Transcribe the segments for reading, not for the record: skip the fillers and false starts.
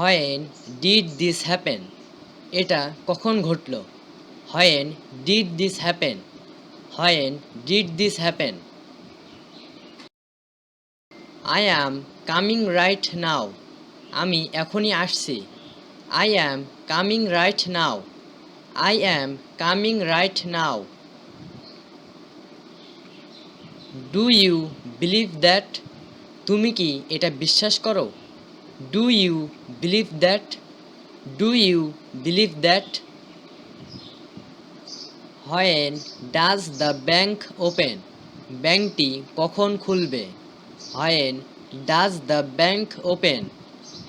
When did this happen, এটা কখন ঘটল? When did this happen, when did this happen. I am coming right now, আমি এখনই আসছি। I am coming right now, I am coming right now. Do you believe that, তুমি কি এটা বিশ্বাস করো? Do you believe that, do you believe that. When does the bank open, ব্যাংকটি কখন খুলবে? When does the bank open,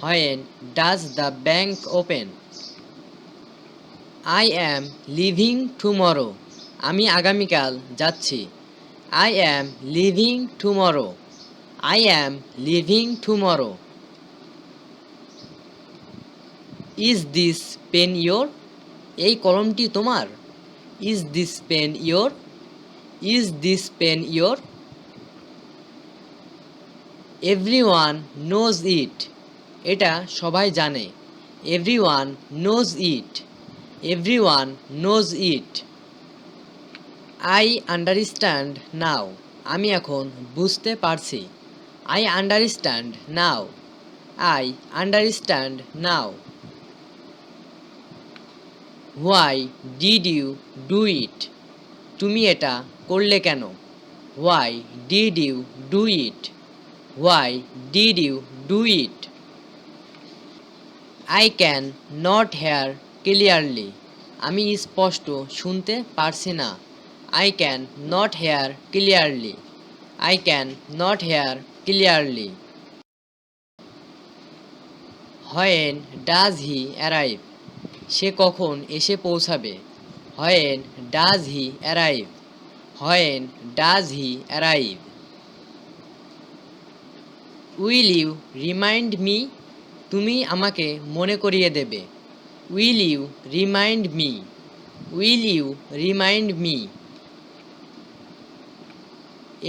when does the bank open. I am leaving tomorrow, আমি আগামীকাল যাচ্ছি। I am leaving tomorrow, I am leaving tomorrow. Is this pen your, এই কলমটি তোমার? Is this pen your, is this pen your. Everyone knows it, এটা সবাই জানে। Everyone knows it, everyone knows it. I understand now, আমি এখন বুঝতে পারছি। I understand now, I understand now. Why did you do it, তুমি এটা করলে কেন? Why did you do it, why did you do it. I can not hear clearly, আমি স্পষ্ট শুনতে পারছি না। I can not hear clearly, I can not hear clearly. When does he arrive, সে কখন এসে পৌঁছাবে? When does he arrive, when does he arrive. Will you remind me, তুমি আমাকে মনে করিয়ে দেবে। Will you remind me, will you remind me.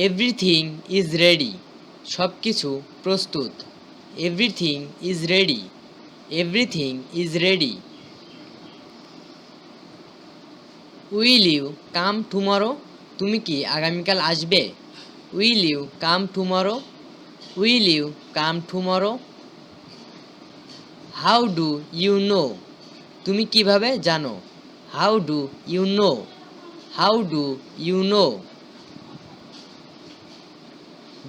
Everything is ready, সব কিছু প্রস্তুত। Everything is ready, everything is ready. Will you come tomorrow, তুমি কি আগামীকাল আসবে? Will you come tomorrow, will you come tomorrow. How do you know, তুমি কিভাবে জানো? How do you know, how do you know.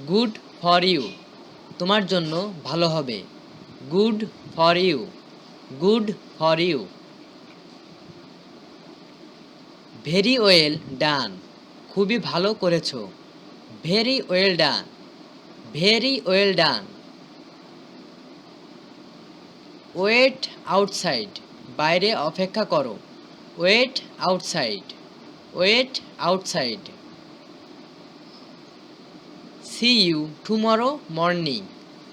Good for you, তোমার জন্য ভালো হবে। Good for you, good for you. Very well done, খুবই ভালো করেছো। Very well done, very well done. Wait outside, বাইরে অপেক্ষা করো। Wait outside, wait outside. See you tomorrow morning,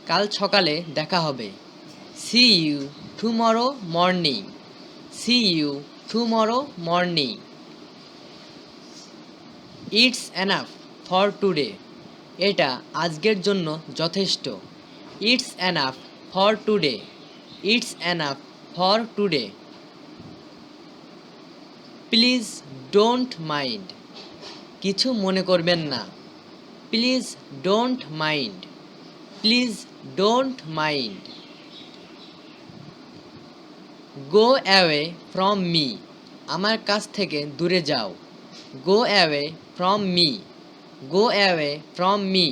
কাল সকালে দেখা হবে। See you tomorrow morning, see you tomorrow morning. It's enough for today, এটা আজকের জন্য যথেষ্ট। It's enough for today, it's enough for today. Please don't mind, কিছু মনে করবেন না। Please don't mind, please don't mind. Go away from me, আমার কাছ থেকে দূরে যাও। Go away from me, go away from me.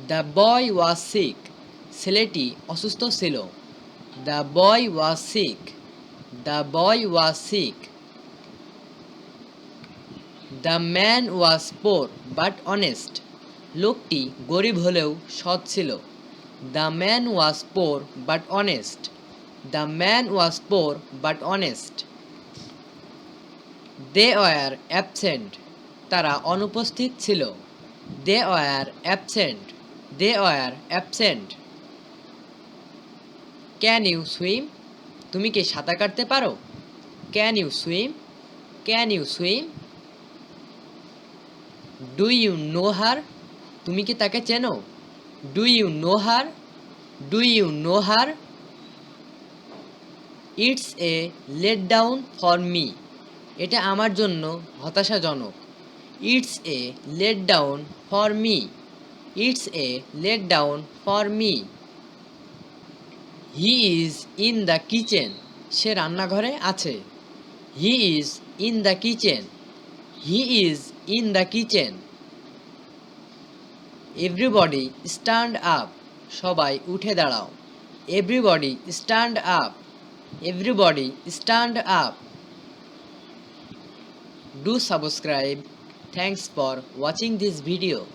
The boy was sick, ছেলেটি অসুস্থ ছিল। The boy was sick, the boy was sick. The man was poor but honest, লোকটি গরিব হলেও সৎ ছিল। The man was poor but honest, the man was poor but honest. They were absent, তারা অনুপস্থিত ছিল। They were absent, they were absent. Can you swim, তুমি কি সাঁতার কাটতে পারো? Can you swim, can you swim. Do you know her, তুমি কি তাকে চেনো? Do you know her, do you know her? It's a let down for me. এটা আমার জন্য হতাশাজনক। It's a let down for me. It's a let down for me. He is in the kitchen. সে রান্নাঘরে আছে। He is in the kitchen. He is in the kitchen. Everybody stand up. সবাই উঠে দাঁড়াও। Everybody stand up. Everybody stand up. Do subscribe. Thanks for watching this video.